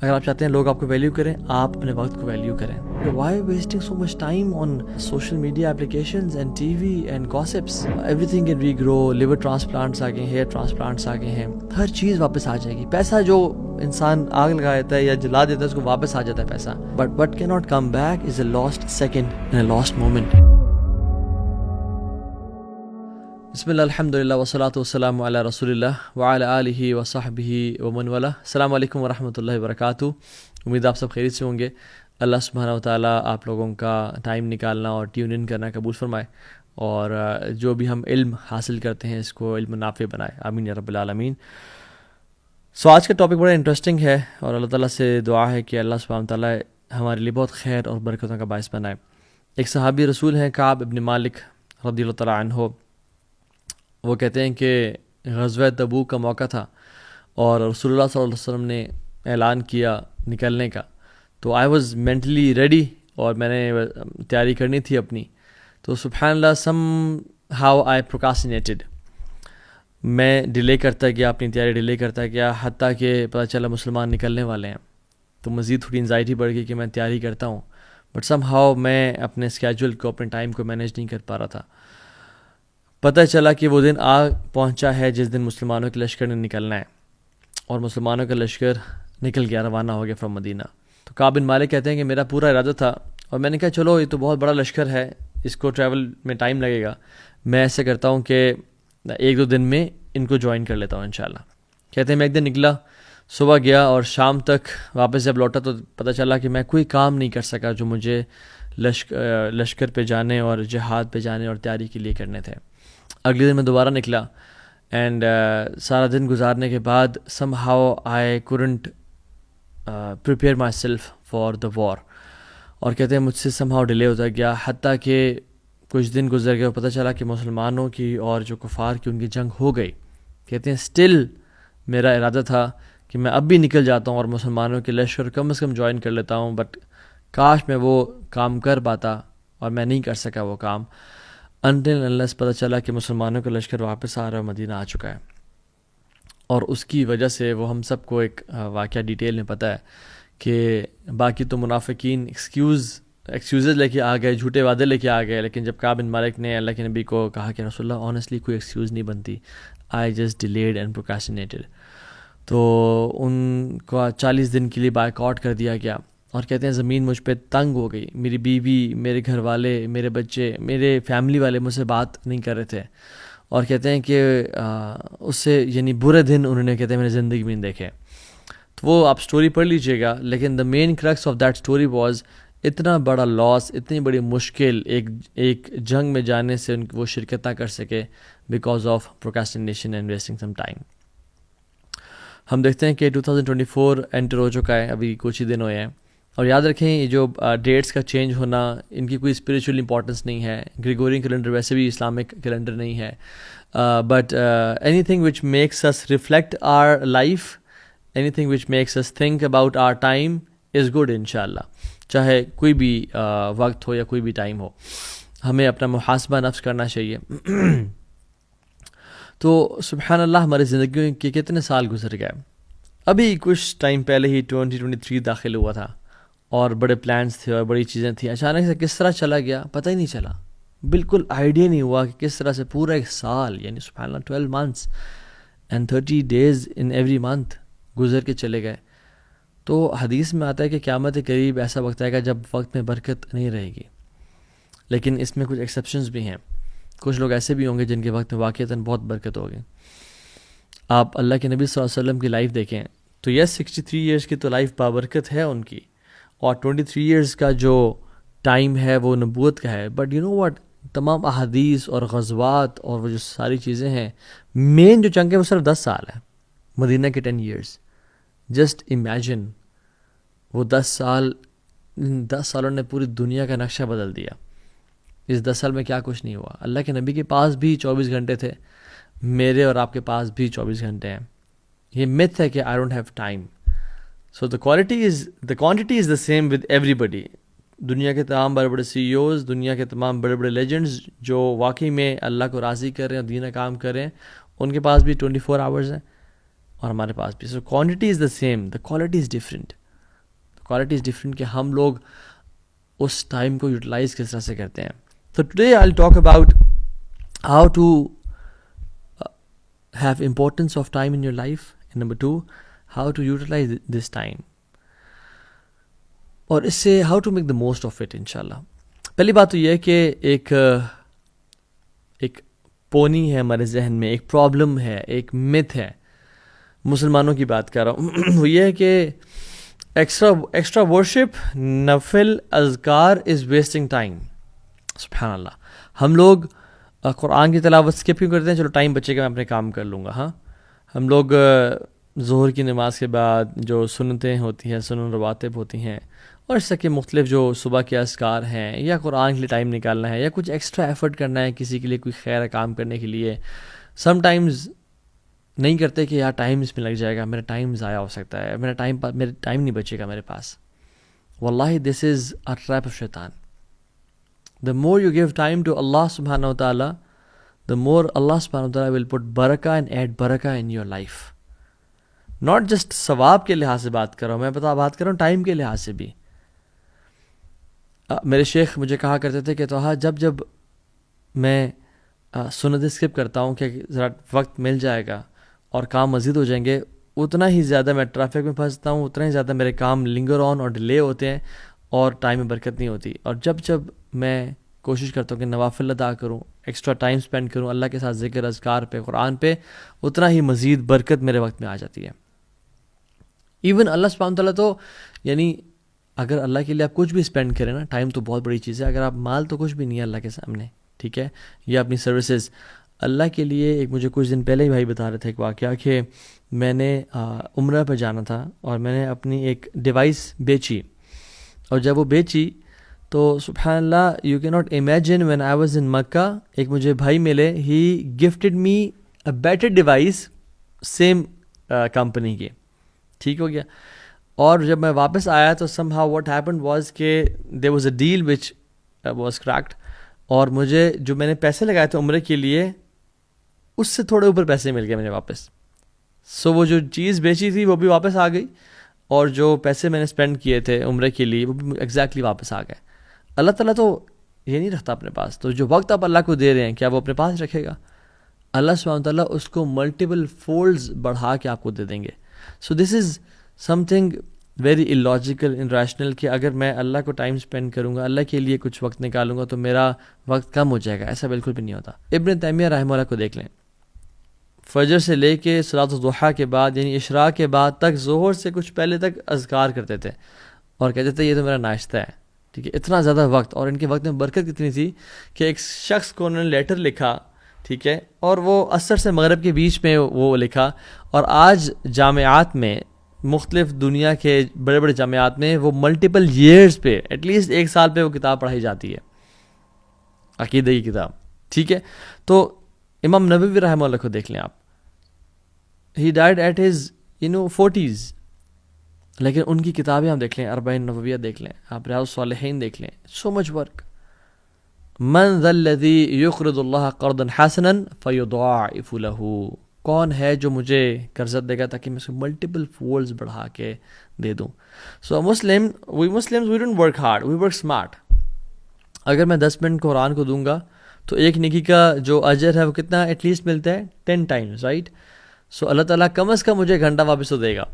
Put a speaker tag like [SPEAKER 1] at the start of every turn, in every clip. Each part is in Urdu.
[SPEAKER 1] اگر آپ چاہتے ہیں لوگ آپ کو ویلیو کریں، آپ اپنے وقت کو ویلیو کریں. Why wasting so much time on social media applications and T V and gossips? Everything can regrow. Liver transplants آ گئے ہیں، ہیئر ٹرانسپلانٹس آ گئے ہیں، ہر چیز واپس آ جائے گی. پیسہ جو انسان آگ لگا دیتا ہے یا جلا دیتا ہے اس کو واپس آ جاتا ہے پیسہ. بٹ وٹ کی not come back is a last second and a last moment. بسم اللہ الحمد للہ والصلاۃ والسلام علی رسول اللہ وعلی آلہ وصحبہ ومن والاه. السلام علیکم ورحمۃ اللہ وبرکاتہ. امید آپ سب خیریت سے ہوں گے. اللہ سبحانہ وتعالیٰ آپ لوگوں کا ٹائم نکالنا اور ٹیون ان کرنا قبول فرمائے، اور جو بھی ہم علم حاصل کرتے ہیں اس کو علم نافع بنائے. آمین یا رب العالمین. آج کا ٹاپک بڑا انٹرسٹنگ ہے، اور اللہ تعالیٰ سے دعا ہے کہ اللہ سبحانہ وتعالیٰ ہمارے لیے بہت خیر اور برکتوں کا باعث بنائے. ایک صحابی رسول ہیں کعب ابن مالک رضی اللہ تعالیٰ عنہ. وہ کہتے ہیں کہ غزوہ تبوک کا موقع تھا اور رسول اللہ صلی اللہ علیہ وسلم نے اعلان کیا نکلنے کا. تو آئی واز مینٹلی ریڈی اور میں نے تیاری کرنی تھی اپنی. تو سبحان اللہ سم ہاؤ آئی پروکاسٹینیٹڈ. میں ڈیلے کرتا گیا، اپنی تیاری ڈیلے کرتا گیا، حتیٰ کہ پتہ چلا مسلمان نکلنے والے ہیں. تو مزید تھوڑی انزائٹی بڑھ گئی کہ میں تیاری کرتا ہوں، بٹ سم ہاؤ میں اپنے اسکیجول کو، اپنے ٹائم کو مینیج نہیں کر پا رہا تھا. پتہ چلا کہ وہ دن آ پہنچا ہے جس دن مسلمانوں کے لشکر نے نکلنا ہے، اور مسلمانوں کا لشکر نکل گیا، روانہ ہو گیا فرام مدینہ. تو کعب بن مالک کہتے ہیں کہ میرا پورا ارادہ تھا، اور میں نے کہا چلو یہ تو بہت بڑا لشکر ہے، اس کو ٹریول میں ٹائم لگے گا، میں ایسے کرتا ہوں کہ 1-2 دن میں ان کو جوائن کر لیتا ہوں انشاءاللہ. کہتے ہیں میں ایک دن نکلا، صبح گیا اور شام تک واپس جب لوٹا تو پتہ چلا کہ میں کوئی کام نہیں کر سکا جو مجھے لشکر پہ جانے اور جہاد پہ جانے اور تیاری کے لیے کرنے تھے. اگلے دن میں دوبارہ نکلا، اینڈ سارا دن گزارنے کے بعد somehow I couldn't prepare myself for the war. اور کہتے ہیں مجھ سے سم ہاؤ ڈیلے ہوتا گیا، حتیٰ کہ کچھ دن گزر گئے اور پتہ چلا کہ مسلمانوں کی اور جو کفار کی ان کی جنگ ہو گئی. کہتے ہیں اسٹل میرا ارادہ تھا کہ میں اب بھی نکل جاتا ہوں اور مسلمانوں کے لشکر کم از کم جوائن کر لیتا ہوں، بٹ کاش میں وہ کام کر پاتا، اور میں نہیں کر سکا وہ کام. انٹل انلیس پتہ چلا کہ مسلمانوں کا لشکر واپس آ رہا ہے، مدینہ آ چکا ہے. اور اس کی وجہ سے وہ ہم سب کو ایک واقعہ ڈیٹیل میں پتہ ہے کہ باقی تو منافقین ایکسکیوزز لے کے آ گئے، جھوٹے وعدے لے کے آ گئے، لیکن جب کعب بن مالک نے اللہ کے نبی کو کہا کہ رسول اللہ آنیسٹلی کوئی ایکسکیوز نہیں بنتی، آئی جسٹ ڈیلیڈ اینڈ پروکاسٹینیٹڈ، تو ان کو 40 دن کے لیے بائیک آؤٹ کر دیا گیا. اور کہتے ہیں زمین مجھ پہ تنگ ہو گئی، میری بیوی، میرے گھر والے، میرے بچے، میرے فیملی والے مجھ سے بات نہیں کر رہے تھے. اور کہتے ہیں کہ اس سے یعنی برے دن انہوں نے، کہتے ہیں میں نے زندگی میں نہیں دیکھے. تو وہ آپ سٹوری پڑھ لیجئے گا، لیکن the main crux of that story was اتنا بڑا لاس، اتنی بڑی مشکل ایک جنگ میں جانے سے وہ شرکت نہ کر سکے because of procrastination and wasting some time. ہم دیکھتے ہیں کہ 2024 انٹر ہو چکا ہے، ابھی کچھ ہی دن ہوئے ہیں. اور یاد رکھیں یہ جو ڈیٹس کا چینج ہونا، ان کی کوئی اسپریچول امپورٹنس نہیں ہے. گریگورین کیلنڈر ویسے بھی اسلامک کیلنڈر نہیں ہے، but anything which makes us reflect our life, anything which makes us think about our time is good انشاءاللہ. چاہے کوئی بھی وقت ہو یا کوئی بھی ٹائم ہو، ہمیں اپنا محاسبہ نفس کرنا چاہیے. تو سبحان اللہ ہماری زندگی کے کتنے سال گزر گئے. ابھی کچھ ٹائم پہلے ہی 2023 داخل ہوا تھا، اور بڑے پلانس تھے اور بڑی چیزیں تھیں. اچانک سے کس طرح چلا گیا پتہ ہی نہیں چلا، بالکل آئیڈیا نہیں ہوا کہ کس طرح سے پورا ایک سال، یعنی سبحان اللہ 12 months and 30 days in every month گزر کے چلے گئے. تو حدیث میں آتا ہے کہ قیامت قریب ایسا وقت آئے گا جب وقت میں برکت نہیں رہے گی. لیکن اس میں کچھ ایکسیپشنز بھی ہیں. کچھ لوگ ایسے بھی ہوں گے جن کے وقت میں واقعتاً بہت برکت ہوگی. آپ اللہ کے نبی صلی اللہ علیہ وسلم کی لائف دیکھیں تو یس 63 ایئرس کی تو لائف بابرکت ہے ان کی، اور 23 ایئرس کا جو ٹائم ہے وہ نبوت کا ہے. بٹ یو نو واٹ، تمام احادیث اور غزوات اور وہ جو ساری چیزیں ہیں، مین جو چنک ہے وہ صرف 10 سال ہے. مدینہ کے 10 ایئرس، جسٹ امیجن وہ 10 سالوں نے پوری دنیا کا نقشہ بدل دیا. اس 10 سال میں کیا کچھ نہیں ہوا. اللہ کے نبی کے پاس بھی 24 گھنٹے تھے، میرے اور آپ کے پاس بھی 24 گھنٹے ہیں. یہ myth ہے کہ I don't have time. So the quantity is the same with everybody. دنیا کے تمام بڑے بڑے CEOs، دنیا کے تمام بڑے بڑے لیجنڈز جو واقعی میں اللہ کو راضی کر رہے ہیں اور دین کام کر رہے ہیں، ان کے پاس بھی 24 hours ہیں اور ہمارے پاس بھی. So quantity is the same, the quality is different. Quality is different کہ ہم لوگ اس ٹائم کو یوٹیلائز کس طرح سے کرتے ہیں. تو today I will talk about how to have importance of time in your life. And number 2, how to utilize this time, اور اس سے how to make the most of it انشاءاللہ. پہلی بات تو یہ ہے کہ ایک پونی ہے ہمارے ذہن میں, ایک پرابلم ہے, ایک myth ہے, مسلمانوں کی بات کر رہا ہوں. وہ یہ ہے کہ ایکسٹرا ورشپ, نفل اذکار از ویسٹنگ ٹائم. سبحان اللہ. ہم لوگ قرآن کی تلاوت اسکپ کیوں کرتے ہیں؟ چلو ٹائم بچے گا, میں اپنے کام کر لوں گا. ہاں, ہم لوگ ظہر کی نماز کے بعد جو سنتیں ہوتی ہیں, سنن رواتب ہوتی ہیں, اور اس طرح کے مختلف جو صبح کے اذکار ہیں, یا قرآن کے لیے ٹائم نکالنا ہے, یا کچھ ایکسٹرا ایفرٹ کرنا ہے کسی کے لیے, کوئی خیر کام کرنے کے لیے, سم ٹائمز نہیں کرتے کہ یار ٹائم اس میں لگ جائے گا, میرا ٹائم ضائع ہو سکتا ہے, میرا ٹائم نہیں بچے گا میرے پاس. واللہ دس از اے ٹریپ آف شیطان. The more you give time to Allah subhanahu wa ta'ala, the more Allah subhanahu wa ta'ala will put barakah and add barakah in your life. Not just ثواب کے لحاظ سے بات کر رہا ہوں, میں بات کر رہا ہوں ٹائم کے لحاظ سے بھی. میرے شیخ مجھے کہا کرتے تھے کہ توہا جب میں سنت اسکپ کرتا ہوں کہ ذرا وقت مل جائے گا اور کام مزید ہو جائیں گے, اتنا ہی زیادہ میں ٹریفک میں پھنستا ہوں, اتنا ہی زیادہ میرے کام لنگر آن اور ڈیلے ہوتے ہیں, اور ٹائم میں برکت نہیں ہوتی. اور جب میں کوشش کرتا ہوں کہ نوافل ادا کروں, ایکسٹرا ٹائم سپینڈ کروں اللہ کے ساتھ ذکر اذکار پہ, قرآن پہ, اتنا ہی مزید برکت میرے وقت میں آ جاتی ہے. ایون اللہ سبحانہ تعالیٰ تو یعنی اگر اللہ کے لیے آپ کچھ بھی اسپینڈ کریں نا, ٹائم تو بہت بڑی چیز ہے. اگر آپ مال تو کچھ بھی نہیں ہے اللہ کے سامنے, ٹھیک ہے, یا اپنی سروسز اللہ کے لیے. ایک مجھے کچھ دن پہلے ہی بھائی بتا رہے تھے ایک واقعہ کہ میں نے عمرہ پہ جانا تھا, اور میں نے اپنی ایک ڈیوائس بیچی, اور جب وہ بیچی تو سبحان اللہ, you can not imagine, when I was in Mecca, ایک مجھے بھائی ملے, he gifted me a better device same company کی. ٹھیک ہو گیا. اور جب میں واپس آیا تو somehow what happened was کہ there was a deal which was correct, اور مجھے جو میں نے پیسے لگائے تھے عمرے کے لیے, اس سے تھوڑے اوپر پیسے مل گئے مجھے واپس. سو وہ جو چیز بیچی تھی وہ بھی واپس آ گئی, اور جو پیسے میں نے اسپینڈ کیے تھے عمرے کے لیے وہ بھی ایگزیکٹلی واپس آ گئے. اللہ تعالیٰ تو یہ نہیں رکھتا اپنے پاس, تو جو وقت آپ اللہ کو دے رہے ہیں کیا وہ اپنے پاس رکھے گا؟ اللہ سبحانہ تعالیٰ اس کو ملٹیپل فولڈز بڑھا کے آپ کو دے دیں گے. So this is something very illogical, irrational, کہ اگر میں اللہ کو ٹائم اسپینڈ کروں گا, اللہ کے لیے کچھ وقت نکالوں گا, تو میرا وقت کم ہو جائے گا. ایسا بالکل بھی نہیں ہوتا. ابن تیمیہ رحمہ اللہ کو دیکھ لیں, فجر سے لے کے صلاۃ الضحیٰ کے بعد یعنی اشراق کے بعد تک, ظہر سے کچھ پہلے تک اذکار کرتے تھے, اور کہتے تھے یہ تو میرا ناشتہ ہے. ٹھیک ہے, اتنا زیادہ وقت, اور ان کے وقت میں برکت کتنی تھی کہ ایک شخص کو انہوں نے لیٹر لکھا, ٹھیک ہے, اور وہ عصر سے مغرب کے بیچ میں وہ لکھا, اور آج جامعات میں, مختلف دنیا کے بڑے بڑے جامعات میں وہ ملٹیپل ایئرز پہ, ایٹ لیسٹ 1 سال پہ وہ کتاب پڑھائی جاتی ہے, عقیدہ کی کتاب. ٹھیک ہے, تو امام نووی رحمہ اللہ کو دیکھ لیں آپ, ہی ڈائڈ ایٹ ہز 40s, لیکن ان کی کتابیں آپ دیکھ لیں, اربعین نوویہ دیکھ لیں, آپ ریاض الصالحین دیکھ لیں, سو مچ ورک. من ذا الذی یقرض اللہ قرضا حسنا فیضاعف له, کون ہے جو مجھے قرض دے گا تاکہ میں اس کو ملٹیپل فولڈز بڑھا کے دے دوں. So we Muslims we don't work hard, we work smart. اگر میں 10 منٹ قرآن کو دوں گا تو ایک نیکی کا جو اجر ہے وہ کتنا ایٹ لیسٹ ملتا ہے 10 ٹائمز, رائٹ. سو اللہ تعالیٰ کم از کم مجھے گھنٹہ واپس تو دے گا,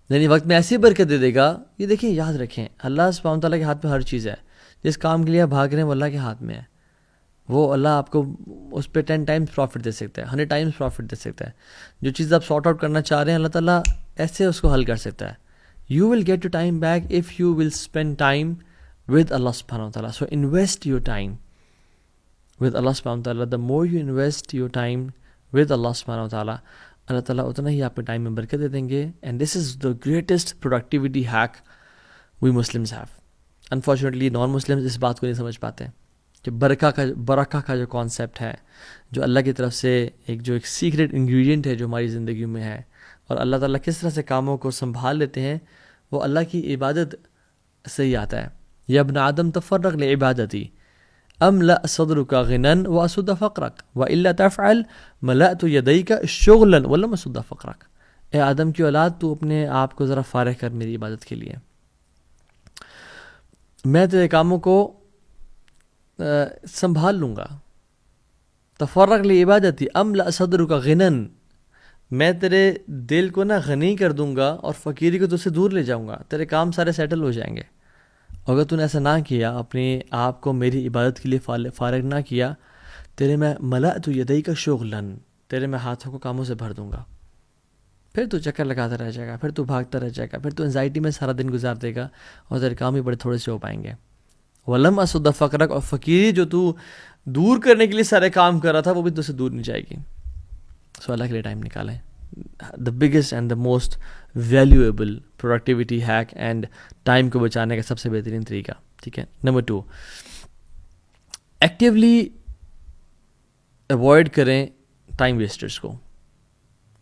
[SPEAKER 1] یعنی وقت میں ایسی برکت دے دے گا. یہ دیکھیں, یاد رکھیں, اللہ سبحانہ تعالیٰ کے ہاتھ میں ہر چیز ہے. جس کام کے لیے آپ بھاگ رہے ہیں وہ اللہ کے ہاتھ میں ہے. وہ اللہ آپ کو اس پہ 10 ٹائمز پروفٹ دے سکتا ہے, 100 ٹائمز پروفٹ دے سکتا ہے. جو چیز آپ سارٹ آؤٹ کرنا چاہ رہے ہیں اللہ تعالیٰ ایسے اس کو حل کر سکتا ہے. You will get your time back if you will spend time with اللہ سبحانہ و تعالیٰ. So invest your time with اللہ سبحانہ و تعالیٰ. The more you invest your time with اللہ سبحانہ و تعالیٰ, اللہ تعالیٰ اتنا ہی آپ کے ٹائم میں برکت دے دیں گے. And this is the greatest productivity hack we Muslims have. Unfortunately non Muslims اس بات کو نہیں سمجھ پاتے کہ برکہ کا جو کانسیپٹ ہے, جو اللہ کی طرف سے ایک سیکریٹ انگریڈینٹ ہے جو ہماری زندگی میں ہے, اور اللہ تعالیٰ کس طرح سے کاموں کو سنبھال لیتے ہیں, وہ اللہ کی عبادت سے ہی آتا ہے. یا ابن آدم تفرغ لعبادتی املأ صدرک غنا واسد فقرک والا تفعل ملأت یدیک شغلا ولم اسد فقرک. اے آدم کی اولاد, تو اپنے آپ کو ذرا فارغ کر میری عبادت کے لیے, میں تیرے کاموں کو سنبھال لوں گا. تفرغ لعبادتی املأ صدرک غنن، میں تیرے دل کو نا غنی کر دوں گا اور فقیری کو تجھ سے دور لے جاؤں گا. تیرے کام سارے سیٹل ہو جائیں گے. اگر تو نے ایسا نہ کیا، اپنے آپ کو میری عبادت کے لیے فارغ نہ کیا، تیرے میں ملأت یدیک شغلاً، تیرے میں ہاتھوں کو کاموں سے بھر دوں گا. پھر تو چکر لگاتا رہ جائے گا، پھر تو بھاگتا رہ جائے گا، پھر تو انزائٹی میں سارا دن گزار دے گا اور تیرے کام بھی بڑے تھوڑے سے ہو پائیں گے. ولم اسد فقرک، اور فقیری جو تو دور کرنے کے لیے سارے کام کر رہا تھا وہ بھی تجھ سے دور نہیں جائے گی. سو اللہ کے لیے ٹائم نکالیں. The biggest and the most valuable productivity hack and time کو بچانے کا سب سے بہترین طریقہ. ٹھیک ہے. نمبر 2، ایکٹیولی اوائڈ کریں ٹائم ویسٹرس کو.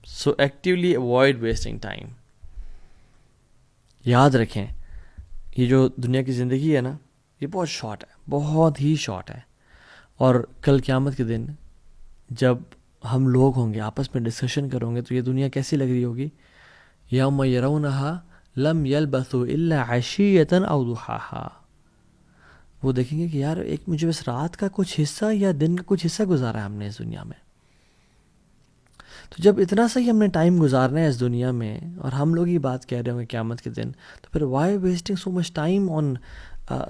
[SPEAKER 1] سو ایکٹیولی اوائڈ ویسٹنگ ٹائم. یاد رکھیں یہ جو دنیا کی زندگی ہے نا، یہ بہت شارٹ ہے، بہت ہی شارٹ ہے. اور کل قیامت کے دن جب ہم لوگ ہوں گے آپس میں ڈسکشن کروں گے تو یہ دنیا کیسی لگ رہی ہوگی. یوم یرونہا لم یلبثوا الا عشیۃ او ضحاہا. وہ دیکھیں گے کہ یار ایک مجھے بس رات کا کچھ حصہ یا دن کا کچھ حصہ گزارا ہے ہم نے اس دنیا میں. تو جب اتنا سا ہی ہم نے ٹائم گزارنا ہے اس دنیا میں اور ہم لوگ یہ بات کہہ رہے ہوں گے قیامت کے دن، تو پھر why wasting so much time on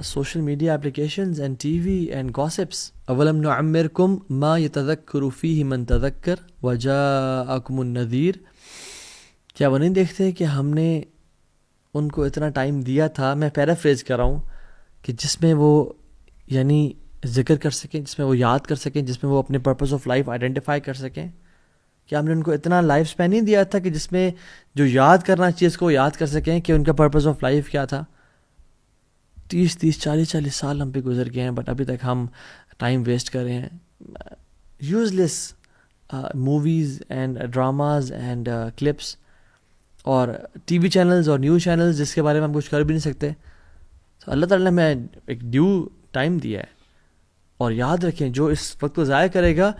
[SPEAKER 1] social media applications and T V and gossips. اولم نعمرکم ما یتذکر فیہ من تذکر وجاءکم النذیر. کیا وہ نہیں دیکھتے کہ ہم نے ان کو اتنا ٹائم دیا تھا، میں پیرافریز کر رہا ہوں، کہ جس میں وہ یعنی ذکر کر سکیں، جس میں وہ یاد کر سکیں، جس میں وہ اپنے پرپز آف لائف آئیڈینٹیفائی کر سکیں. کیا ہم نے ان کو اتنا لائف اسپین نہیں دیا تھا کہ جس میں جو یاد کرنا چاہیے اس کو یاد کر سکیں کہ ان کا پرپز آف لائف کیا تھا. 30 سال ہم پہ گزر گئے ہیں، بٹ ابھی تک ہم ٹائم ویسٹ کر رہے ہیں useless movies and dramas and clips اور ٹی وی چینلز اور نیوز چینلز جس کے بارے میں ہم کچھ کر بھی نہیں سکتے. تو اللہ تعالیٰ نے ہمیں ایک ڈیو ٹائم دیا ہے. اور یاد رکھیں جو اس وقت کو ضائع کرے گا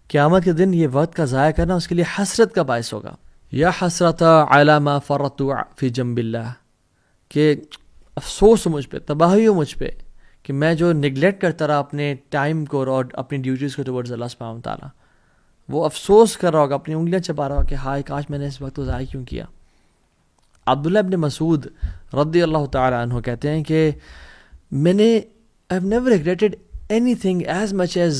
[SPEAKER 1] قیامت کے دن یہ وقت کا ضائع کرنا اس کے لیے حسرت کا باعث ہوگا. یا حسرت علی ما فرطت فی جنب اللہ، کہ افسوس ہو مجھ پہ، تباہی ہو مجھ پہ کہ میں جو نگلیکٹ کرتا رہا اپنے ٹائم کو اور اپنی ڈیوٹیز کو ٹورڈز اللہ سبحانہ وتعالیٰ. وہ افسوس کر رہا ہوگا، اپنی انگلیاں چبا رہا ہوگا کہ ہائے کاش میں نے اس وقت کو ضائع کیوں کیا. عبداللہ ابن مسعود رضی اللہ تعالیٰ عنہ کہتے ہیں کہ میں نے I have never regretted anything as much as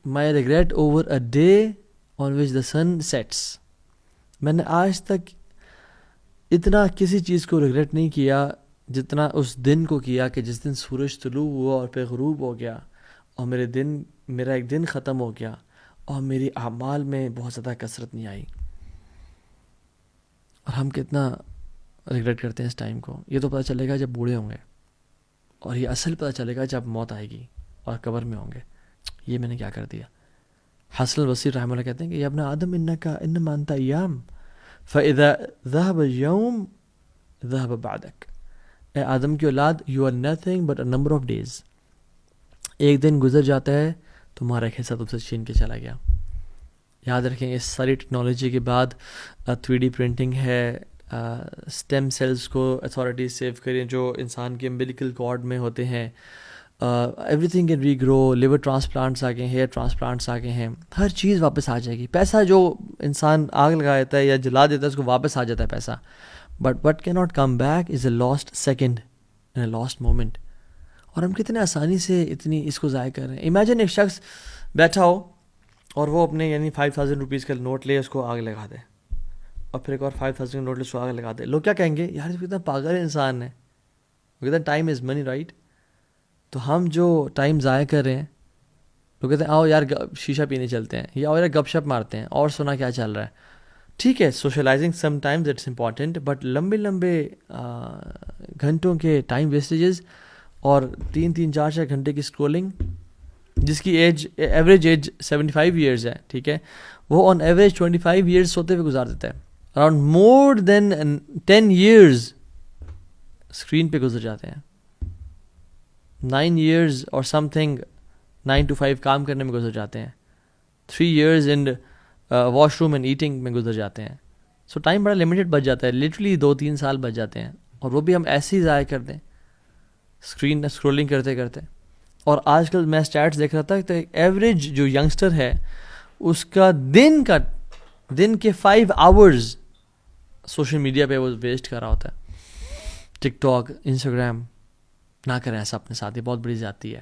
[SPEAKER 1] my regret over a day on which the sun sets. میں نے آج تک اتنا کسی چیز کو ریگریٹ نہیں کیا جتنا اس دن کو کیا کہ جس دن سورج طلوع ہوا اور پھر غروب ہو گیا اور میرا ایک دن ختم ہو گیا اور میری اعمال میں بہت زیادہ کثرت نہیں آئی. اور ہم کتنا ریگریٹ کرتے ہیں اس ٹائم کو. یہ تو پتہ چلے گا جب بوڑھے ہوں گے، اور یہ اصل پتہ چلے گا جب موت آئے گی اور قبر میں ہوں گے یہ میں نے کیا کر دیا. حسن البصری رحمہ اللہ کہتے ہیں کہ یا ابن آدم انما انت ایام فاذا ذهب اليوم ذهب بعدك. اے آدم کی اولاد you are nothing but a number of days. ایک دن گزر جاتا ہے تمہارا ایک حصہ تم سے چھین کے چلا گیا. یاد رکھیں اس ساری ٹیکنالوجی کے بعد 3D پرنٹنگ ہے، اسٹیم سیلز کو اتھارٹیز سیو کریں جو انسان کے امبلیکل کارڈ میں ہوتے ہیں. Everything can regrow. Liver transplants آ گئے ہیں، ہیئر ٹرانسپلانٹس آ گئے ہیں. ہر چیز واپس آ جائے گی. پیسہ جو انسان آگ لگا دیتا ہے یا جلا دیتا ہے اس کو واپس آ جاتا ہے پیسہ. بٹ وٹ کی not come back is a last second in a last moment. اور ہم کتنے آسانی سے اتنی اس کو ضائع کر رہے ہیں. امیجن ایک شخص بیٹھا ہو اور وہ اپنے یعنی 5000 روپیز کا نوٹ لے اس کو آگ لگا دے، اور پھر ایک اور 5000 کا نوٹ لے اس کو آگ لگا دے. لوگ کیا کہیں گے؟ یار کتنا پاگل انسان ہے. وہ کہتے ہیں ٹائم از منی، رائٹ. تو ہم جو ٹائم ضائع کر رہے ہیں، لوگ کہتے ہیں آؤ یار شیشہ پینے چلتے ہیں، یا آؤ یار گپ شپ مارتے ہیں اور سنا کیا چل رہا ہے. ٹھیک ہے socialising sometimes it's important, but لمبے گھنٹوں کے ٹائم ویسٹیجز اور 3 4 گھنٹے کی اسکرولنگ، جس کی ایوریج ایج 75 ایئرز ہے، ٹھیک ہے، وہ آن ایوریج 25 ایئرز سوتے ہوئے گزار دیتا ہے. اراؤنڈ مور دین 10 ایئرز اسکرین پہ گزر جاتے ہیں. 9 ایئرز اور سم تھنگ 9 to 5 کام کرنے میں گزر جاتے ہیں. 3 years in wash room and eating میں گزر جاتے ہیں. سو ٹائم بڑا لمیٹڈ بچ جاتا ہے. لٹرلی 2-3 سال بچ جاتے ہیں، اور وہ بھی ہم ایسے ہی ضائع کر دیں. اسکرین اسکرولنگ کرتے کرتے. اور آج کل میں اسٹیٹس دیکھ رہا تھا کہ ایوریج جو ینگسٹر ہے اس کا دن کے 5 hours سوشل میڈیا پہ وہ ویسٹ کر رہا ہوتا ہے. ٹک ٹاک، انسٹاگرام. نہ کریں ایسا اپنے ساتھ، یہ بہت بڑی زیادتی ہے.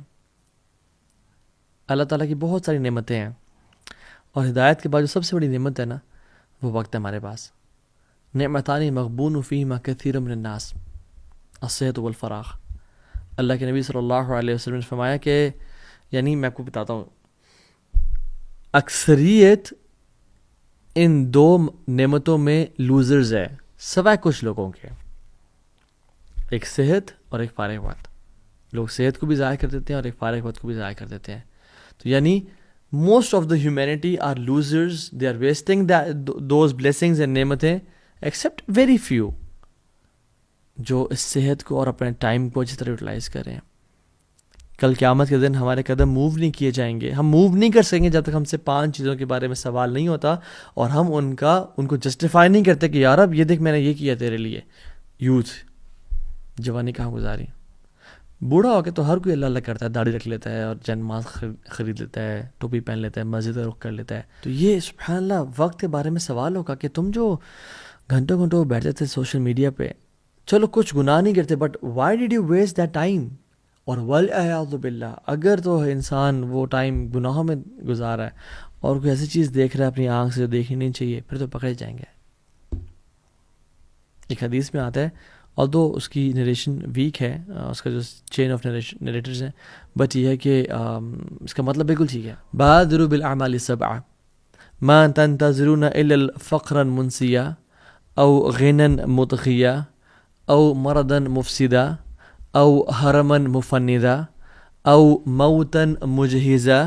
[SPEAKER 1] اللہ تعالیٰ کی بہت ساری نعمتیں ہیں، اور ہدایت کے بعد جو سب سے بڑی نعمت ہے نا وہ وقت ہے ہمارے پاس. نعمتان مغبون فیہما کثیر من الناس الصحت والفراغ. اللہ کے نبی صلی اللہ علیہ وسلم نے فرمایا کہ یعنی میں آپ کو بتاتا ہوں، اکثریت ان 2 نعمتوں میں لوزرز ہے سوائے کچھ لوگوں کے. ایک صحت اور ایک فارغ وقت. لوگ صحت کو بھی ضائع کر دیتے ہیں اور ایک فارغ وقت کو بھی ضائع کر دیتے ہیں. تو یعنی most of the humanity are losers, they are wasting those blessings and نعمتیں ایکسیپٹ ویری فیو جو اس صحت کو اور اپنے ٹائم کو اچھی طرح یوٹیلائز کریں. کل قیامت کے دن ہمارے قدم موو نہیں کیے جائیں گے. ہم موو نہیں کر سکیں گے جب تک ہم سے 5 چیزوں کے بارے میں سوال نہیں ہوتا اور ہم ان کو جسٹیفائی نہیں کرتے کہ یار اب یہ دیکھ میں نے یہ کیا تیرے لیے. یوتھ، جوانی کہاں گزاری. بوڑھا ہو کے تو ہر کوئی اللہ اللہ کرتا ہے، داڑھی رکھ لیتا ہے اور جنماز خرید لیتا ہے، ٹوپی پہن لیتا ہے، مسجد رخ کر لیتا ہے. تو یہ سبحان اللہ وقت کے بارے میں سوال ہوگا کہ تم جو گھنٹوں گھنٹوں بیٹھتے تھے سوشل میڈیا پہ، چلو کچھ گناہ نہیں کرتے but why did you waste that time. اور والعیاذ باللہ اگر تو انسان وہ ٹائم گناہوں میں گزارا ہے اور کوئی ایسی چیز دیکھ رہا ہے اپنی آنکھ سے جو دیکھنی نہیں چاہیے، پھر تو پکڑے جائیں گے. ایک حدیث میں آتا ہے، اور دو اس کی نریشن ویک ہے، اس کا جو چین آف نریٹرز ہیں، بٹ یہ ہے کہ اس کا مطلب بالکل ٹھیک ہے. بادروا بالاعمال 7 ما تنتظرون الا فقرا منسیا او غنا مطغیا او مرضا مفسدا او حرما مفندا او موتا مجہزا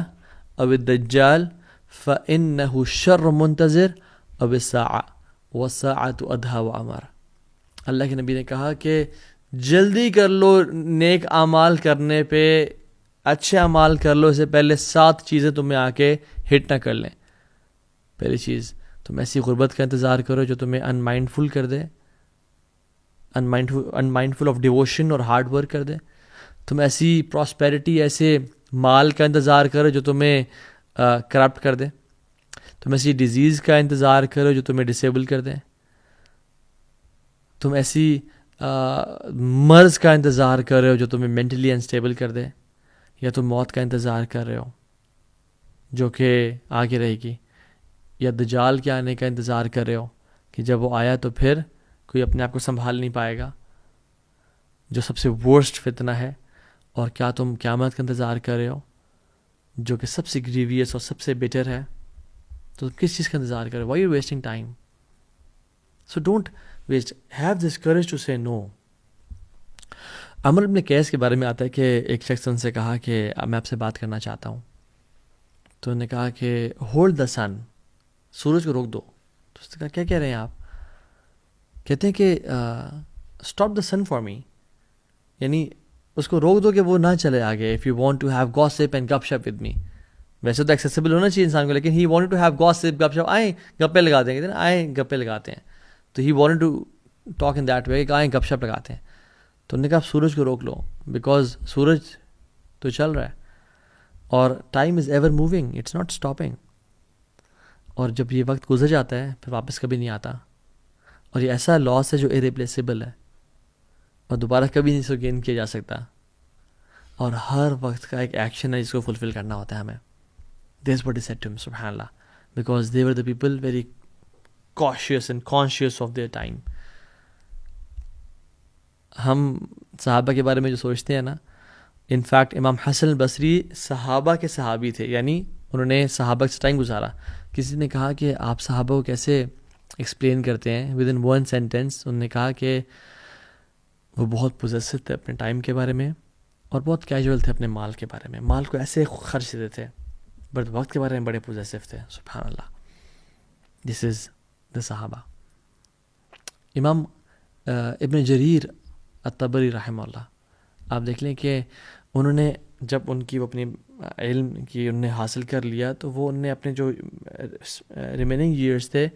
[SPEAKER 1] او الدجال فانه شر منتظر او الساعة والساعة ادہا وامر. اللہ کے نبی نے کہا کہ جلدی کر لو نیک اعمال کرنے پہ، اچھے اعمال کر لو، اس سے پہلے 7 چیزیں تمہیں آ کے ہٹ نہ کر لیں. پہلی چیز، تم ایسی غربت کا انتظار کرو جو تمہیں ان مائنڈفل کر دے، ان مائنڈفل آف ڈیووشن اور ہارڈ ورک کر دے. تم ایسی پراسپیرٹی، ایسے مال کا انتظار کرو جو تمہیں کرپٹ کر دے. تم ایسی ڈیزیز کا انتظار کرو جو تمہیں ڈسیبل کر دے. تم ایسی مرض کا انتظار کر رہے ہو جو تمہیں مینٹلی انسٹیبل کر دے، یا تم موت کا انتظار کر رہے ہو جو کہ آگے رہے گی، یا دجال کے آنے کا انتظار کر رہے ہو کہ جب وہ آیا تو پھر کوئی اپنے آپ کو سنبھال نہیں پائے گا، جو سب سے ورسٹ فتنہ ہے. اور کیا تم قیامت کا انتظار کر رہے ہو جو کہ سب سے گریویس اور سب سے بیٹر ہے؟ تو تم کس چیز کا انتظار کر رہے ہو؟ Why you wasting time? So don't waste, have this courage to say no. عمر بن قیس کے بارے میں آتا ہے کہ ایک شخص ان سے کہا کہ میں آپ سے بات کرنا چاہتا ہوں. تو انہوں نے کہا کہ ہولڈ دا سن، سورج کو روک دو. تو اس نے کہا کیا کہہ رہے ہیں آپ؟ کہتے ہیں کہ stop the sun for me, یعنی اس کو روک دو کہ وہ نہ چلے آگے. If you want to have gossip and گپ شپ ود می، ویسے تو ایکسیسیبل ہونا چاہیے انسان کو، لیکن he wanted to have gossip گپ شپ، آئیں گپے لگاتے ہیں، کہتے ہیں آئیں گپے لگاتے ہیں. تو he wanted to talk in that way کہ آئیں گپ شپ لگاتے ہیں. تو انہوں نے کہا آپ سورج کو روک لو، بیکاز سورج تو چل رہا ہے اور time is ever moving, it's not stopping. اور جب یہ وقت گزر جاتا ہے پھر واپس کبھی نہیں آتا، اور یہ ایسا لاس ہے جو ارریپلیسیبل ہے اور دوبارہ کبھی نہیں اس کو گین کیا جا سکتا. اور ہر وقت کا ایک ایکشن ہے جس کو فلفل کرنا ہوتا ہے ہمیں. That's what he said to him, سبحان اللہ، because they were the people very cautious and conscious of their time. ہم صحابہ کے بارے میں جو سوچتے ہیں نا، انفیکٹ امام حسن البصری صحابہ کے صحابی تھے، یعنی انہوں نے صحابہ سے ٹائم گزارا. کسی نے کہا کہ آپ صحابہ کو کیسے ایکسپلین کرتے ہیں ود ان 1 sentence؟ انہوں نے کہا کہ وہ بہت پوزیسو تھے اپنے ٹائم کے بارے میں اور بہت کیجول تھے اپنے مال کے بارے میں. مال کو ایسے خرچ دیتے تھے بٹ وقت کے بارے میں بڑے پوزیسو تھے. سبحان اللہ، دس از دا صحابہ. امام ابن جریر الطبری رحمہ اللہ، آپ دیکھ لیں کہ انہوں نے جب ان کی وہ اپنی علم کی انہوں نے حاصل کر لیا تو وہ انہوں نے اپنے جو ریمیننگ ایئرس تھے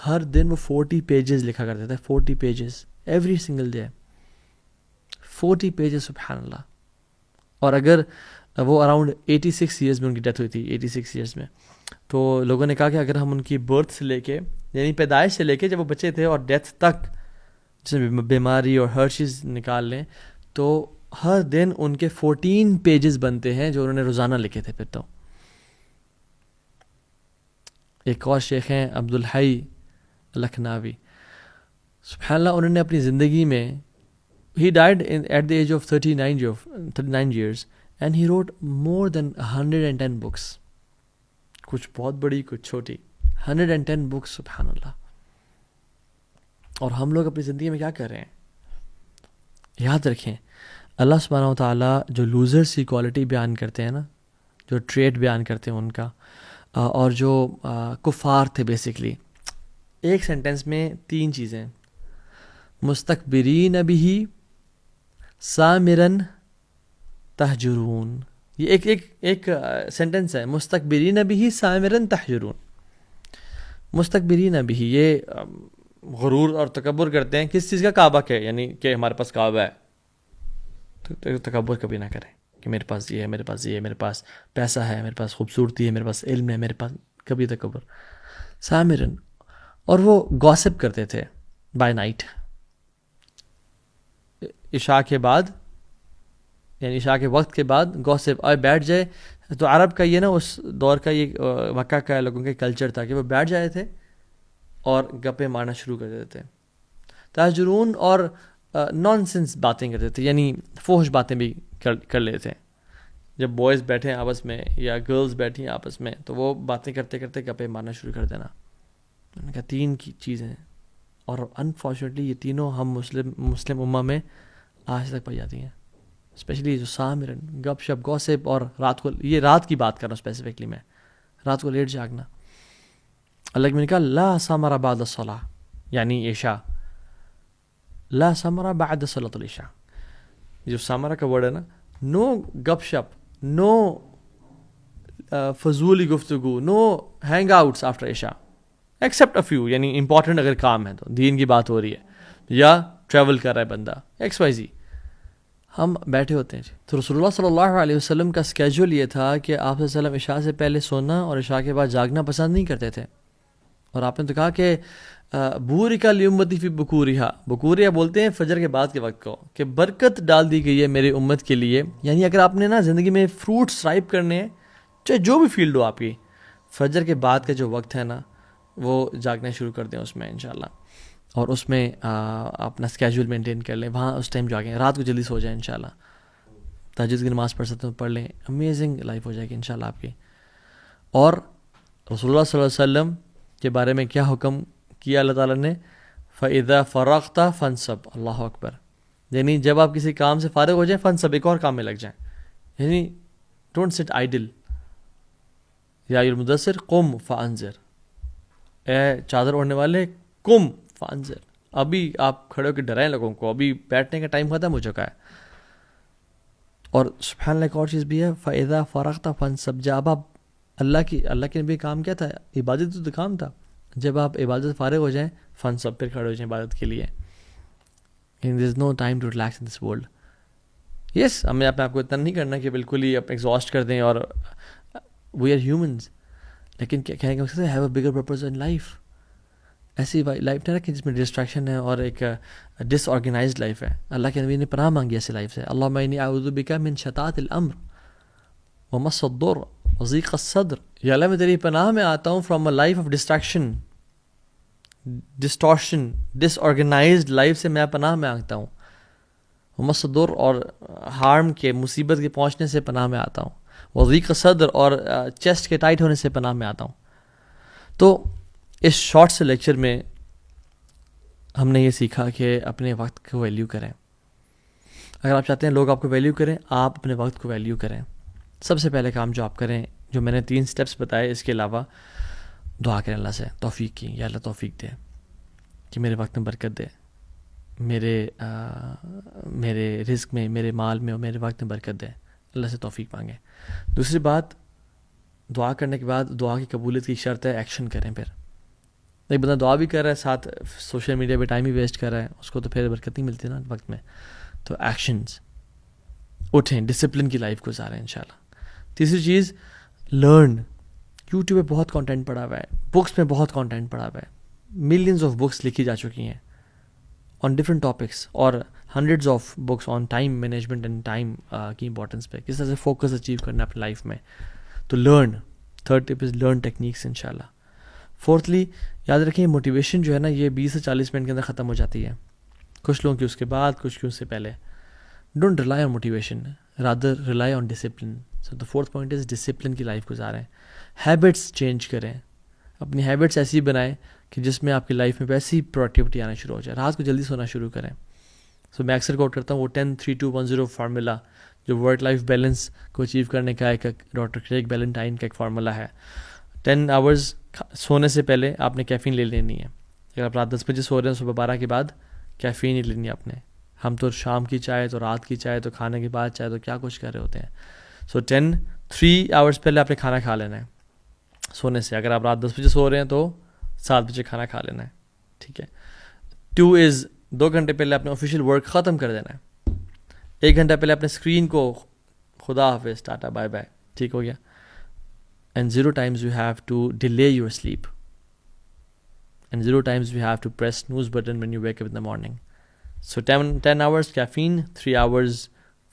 [SPEAKER 1] ہر دن وہ 40 pages لکھا کرتے تھے. 40 pages every single day. 40 pages, سبحان اللہ. اور اگر وہ اراؤنڈ 86 ایئرز میں ان کی ڈیتھ ہوئی تھی, 86 ایئرز میں, تو لوگوں نے کہا کہ اگر ہم ان کی برتھ سے لے کے, یعنی پیدائش سے لے کے جب وہ بچے تھے اور ڈیتھ تک, جس میں بیماری اور ہر چیز نکال لیں, تو ہر دن ان کے 14 پیجز بنتے ہیں جو انہوں نے روزانہ لکھے تھے. پھر تو ایک اور شیخ ہیں عبدالحی لکھناوی, سبحان اللہ, انہوں نے اپنی زندگی میں, he died at the age of 39 years and he wrote more than 110 books, کچھ بہت بڑی کچھ چھوٹی, 110 books, سبحان اللہ. اور ہم لوگ اپنی زندگی میں کیا کر رہے ہیں؟ یاد رکھیں, اللہ سبحانہ و تعالیٰ جو لوزرس کی کوالٹی بیان کرتے ہیں نا, جو ٹریٹ بیان کرتے ہیں ان کا, اور جو کفار تھے بیسکلی, ایک سینٹنس میں 3 چیزیں, مستکبرین بہ سامرن تہجرون. یہ ایک سینٹنس ہے, مستکبرین بہ سامرن تہجرون. مستکبرین بہ, یہ غرور اور تکبر کرتے ہیں کس چیز کا؟ کعبہ کے, یعنی کہ ہمارے پاس کعبہ ہے. تو تکبر کبھی نہ کریں کہ میرے پاس یہ ہے, میرے پاس یہ ہے, میرے پاس پیسہ ہے, میرے پاس خوبصورتی ہے, میرے پاس علم ہے, میرے پاس, کبھی تکبر. سامرن, اور وہ گوسپ کرتے تھے بائی نائٹ, عشاء کے بعد, یعنی عشاء کے وقت کے بعد گوسپ آئے بیٹھ جائے. تو عرب کا یہ نا اس دور کا یہ مکہ کا لوگوں کے کلچر تھا کہ وہ بیٹھ جائے تھے اور گپے مارنا شروع کر دیتے تھے. تاجرون, اور نان سینس باتیں کرتے تھے, یعنی فحش باتیں بھی کر لیتے تھے. جب بوائز بیٹھے ہیں آپس میں یا گرلز بیٹھی ہیں آپس میں, تو وہ باتیں کرتے کرتے گپے مارنا شروع کر دینا. میں نے کہا 3 کی چیزیں ہیں, اور انفارچونیٹلی یہ تینوں ہم مسلم امہ میں آج تک پائی جاتی ہیں. اسپیشلی جو سامرن, گپ شپ, گوسپ, اور رات کو, یہ رات کی بات کر رہا ہوں اسپیسیفکلی میں, رات کو لیٹ جاگنا. اللہ میں نے کہا لا سامر بعد الصلاح, یعنی عشاء, لا سامر بعد صلاۃ العشاء. جو سامرا کا ورڈ ہے نا, نو گپ شپ, نو فضولی گفتگو, نو ہینگ آؤٹس آفٹر عشاء ایکسیپٹ اے فیو, یعنی امپورٹنٹ اگر کام ہے تو, دین کی بات ہو رہی ہے یا ٹریول کر رہا ہے بندہ XYZ, ہم بیٹھے ہوتے ہیں. تو رسول اللہ صلی اللہ علیہ وسلم کا اسکیجول یہ تھا کہ آپ صلی اللہ علیہ وسلم عشاء سے پہلے سونا اور عشاء کے بعد جاگنا پسند نہیں کرتے تھے. اور آپ نے تو کہا کہ بورکا لامتی فی بکورہا, بکوریا بولتے ہیں فجر کے بعد کے وقت کو, کہ برکت ڈال دی گئی ہے میری امت کے لیے. یعنی اگر آپ نے نا زندگی میں فروٹس رائپ کرنے ہیں, چاہے جو بھی فیلڈ ہو آپ کی, فجر کے بعد کا جو وقت ہے نا, وہ جاگنا شروع کر دیں اس میں انشاءاللہ, اور اس میں اپنا اسکیجول مینٹین کر لیں, وہاں اس ٹائم جاگیں, رات کو جلدی سو جائیں انشاءاللہ, تہجد کی نماز پڑھ سکتے ہیں پڑھ لیں, امیزنگ لائف ہو جائے گی انشاءاللہ آپ کی. اور رسول اللہ صلی اللہ علیہ وسلم کے بارے میں کیا حکم کیا اللہ تعالیٰ نے؟ فَإِذَا فَرَغْتَ فَانْصَبْ, اللہ اکبر, یعنی جب آپ کسی کام سے فارغ ہو جائیں, فَانْصَبْ, ایک اور کام میں لگ جائیں, یعنی ڈونٹ سٹ آئیڈل. یا المدثر قم فانذر, اے چادر اوڑھنے والے قم فانذر, ابھی آپ کھڑے ہو کے ڈرائیں لوگوں کو, ابھی بیٹھنے کا ٹائم ختم ہو چکا ہے. اور سبحان اللہ ایک اور چیز بھی ہے, فَإِذَا فَرَغْتَ فَانْصَبْ, جب آپ اللہ کے نبی کام کیا تھا؟ عبادت تو کام تھا. جب آپ عبادت فارغ ہو جائیں, فانصب, پھر کھڑے ہو جائیں عبادت کے لیے. there is no time to relax in this world. یس, ہمیں اپنے آپ کو اتنا نہیں کرنا کہ بالکل ہی آپ ایگزاسٹ کر دیں, اور وی آر ہیومنز, لیکن کیا کہیں گے, have a bigger purpose in life. ایسی لائف نہیں کہ جس میں ڈسٹریکشن ہے اور ایک ڈس آرگنائزڈ لائف ہے. اللہ کے نبی نے پناہ مانگی ایسی لائف سے, اللہم انی اعوذ بک من شتات الامر ومس الضر وضیق الصدر. یا اللہ میں تیری پناہ میں آتا ہوں from a life of distraction, distortion, disorganised life سے میں پناہ میں آتا ہوں. ومس الضر, اور ہارم کے, مصیبت کے پہنچنے سے پناہ میں آتا ہوں. وضیق الصدر, اور چیسٹ کے ٹائٹ ہونے سے پناہ میں آتا ہوں. تو اس شارٹ سے لیکچر میں ہم نے یہ سیکھا کہ اپنے وقت کو ویلیو کریں. اگر آپ چاہتے ہیں لوگ آپ کو ویلیو کریں, آپ اپنے وقت کو ویلیو کریں. سب سے پہلے کام جو آپ کریں, جو میں نے 3 سٹیپس بتائے, اس کے علاوہ دعا کریں اللہ سے توفیق کی, یا اللہ توفیق دے کہ میرے وقت میں برکت دے, میرے رزق میں, میرے مال میں, اور میرے وقت میں برکت دے. اللہ سے توفیق مانگیں. دوسری بات, دعا کرنے کے بعد دعا کی قبولیت کی شرط ہے ایکشن کریں. پھر ایک بندہ دعا بھی کر رہا ہے, ساتھ سوشل میڈیا پہ ٹائم ہی ویسٹ کر رہا ہے, اس کو تو پھر برکت نہیں ملتی نا وقت میں. تو ایکشنز اٹھیں, ڈسپلن کی لائف گزاریں انشاءاللہ. تیسری چیز, لرن. یوٹیوب پہ بہت کانٹینٹ پڑا ہوا ہے, بکس میں بہت کانٹینٹ پڑا ہوا ہے, ملینز آف بکس لکھی جا چکی ہیں آن ڈفرنٹ ٹاپکس, اور hundreds of books on time management and time کی امپورٹنس پہ, کس طرح سے فوکس اچیو کرنا ہے اپنی لائف میں. تو learn. Third tip is learn techniques انشاءاللہ. فورتھلی, یاد رکھیں موٹیویشن جو ہے نا یہ 20 سے 40 منٹ کے اندر ختم ہو جاتی ہے, کچھ لوگوں کی اس کے بعد, کچھ کی اس سے پہلے. Don't rely on motivation, rather rely on discipline. So the fourth point is discipline کی لائف گزاریں. ہیبٹس چینج کریں, اپنی ہیبٹس ایسی بنائیں کہ جس میں آپ کی لائف میں ویسی پروڈکٹیوٹی آنا شروع ہو جائے. رات کو جلدی سونا شروع کریں. سو میں اکثر کوٹ کرتا ہوں وہ 10-3-2-1-0 فارمولا جو ورک لائف بیلنس کو اچیو کرنے کا ایک ڈاکٹر کریگ بیلنٹائن کا ایک فارمولا ہے. 10 آورز سونے سے پہلے آپ نے کیفین لے لینی ہے. اگر آپ رات 10 بجے سو رہے ہیں, صبح 12 کے بعد کیفین ہی لینی ہے آپ نے. ہم تو شام کی چائے, تو رات کی چائے, تو کھانے کے بعد چائے, تو کیا کچھ کر رہے ہوتے ہیں. سو 3 آورز پہلے آپ نے کھانا کھا لینا ہے سونے سے. اگر آپ رات 10 بجے سو رہے ہیں تو 7 بجے کھانا کھا لینا ہے, ٹھیک ہے. 2 از 2 گھنٹے پہلے اپنے آفیشیل ورک ختم کر دینا ہے. 1 گھنٹہ پہلے اپنے اسکرین کو خدا حافظ, ٹاٹا بائے بائے, ٹھیک ہو گیا. And 0 times you have to delay your sleep. And 0 times you have to press snooze button when you wake up in the morning. So 10 hours caffeine, 3 hours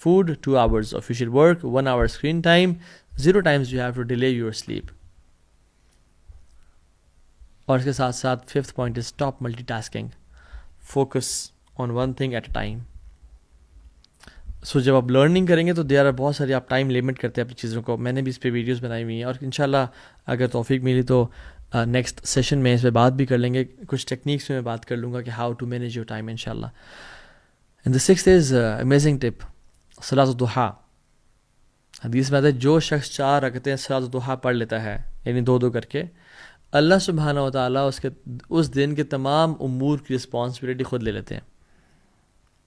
[SPEAKER 1] food, 2 hours official work, 1 hour screen time. 0 times you have to delay your sleep. اور اس کے ساتھ ساتھ 5th point is stop multitasking. Focus on one thing at a time. سو جب آپ لرننگ کریں گے تو بہت ساری آپ ٹائم لمٹ کرتے ہیں اپنی چیزوں کو. میں نے بھی اس پہ ویڈیوز بنائی ہوئی ہیں, اور انشاءاللہ اگر توفیق ملی تو نیکسٹ سیشن میں اس پہ بات بھی کر لیں گے. کچھ ٹیکنیکس میں بات کر لوں گا کہ how to manage your time انشاءاللہ. And the 6th is amazing tip, صلاۃ الضحیٰ. حدیث میں آتا ہے جو شخص 4 رکعتیں صلاۃ الضحیٰ پڑھ لیتا ہے, یعنی 2 کر کے, اللہ سبحانہ و تعالیٰ اس دن کے تمام امور کی رسپانسبلٹی خود لے لیتے ہیں.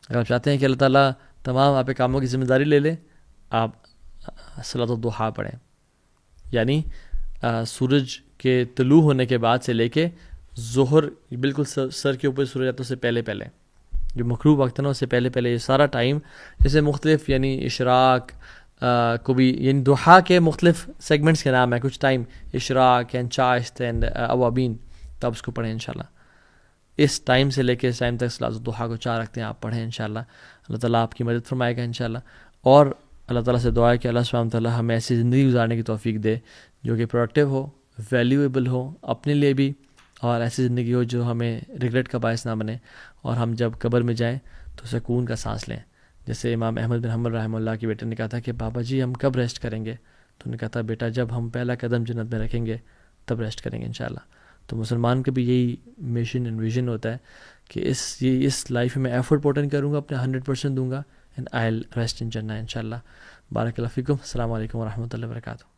[SPEAKER 1] اگر آپ چاہتے ہیں کہ اللہ تعالیٰ تمام آپ کے کاموں کی ذمہ داری لے لے, آپ صلاۃ الضحیٰ پڑھیں. یعنی سورج کے طلوع ہونے کے بعد سے لے کے ظہر, بالکل سر کے اوپر سورج آتا ہے اس سے پہلے جو مغرب وقت ہے نا, اس سے پہلے یہ سارا ٹائم, جیسے مختلف یعنی اشراق کو بھی, یعنی ضحیٰ کے مختلف سیگمنٹس کے نام ہیں. کچھ ٹائم اشراق اینڈ چاشت اینڈ اوابین, تو آپ اس کو پڑھیں انشاءاللہ. اس ٹائم سے لے کے اس ٹائم تک صلاۃ الضحیٰ کو 4 رکھتے ہیں آپ پڑھیں انشاءاللہ. اللہ تعالیٰ آپ کی مدد فرمائے گا انشاءاللہ. اور اللہ تعالیٰ سے دعا ہے کہ اللہ سبحانہ و تعالیٰ ہمیں ایسی زندگی گزارنے کی توفیق دے جو کہ پروڈکٹیو ہو, ویلیویبل ہو اپنے لیے بھی, اور ایسی زندگی ہو جو ہمیں ریگریٹ کا باعث نہ بنے, اور ہم جب قبر میں جائیں تو سکون کا سانس لیں. جیسے امام احمد بن حنبل رحمہ اللہ کے بیٹے نے کہا تھا کہ بابا جی ہم کب ریسٹ کریں گے؟ تو انہوں نے کہا تھا بیٹا جب ہم پہلا قدم جنت میں رکھیں گے تب ریسٹ کریں گے انشاءاللہ. تو مسلمان کا بھی یہی مشن اینڈ ویژن ہوتا ہے کہ اس لائف میں ایفرٹ پوٹ ان کروں گا, اپنے 100% دوں گا, and I will rest in جنہ انشاءاللہ. بارک اللہ فیکم. السلام علیکم ورحمۃ اللہ وبرکاتہ.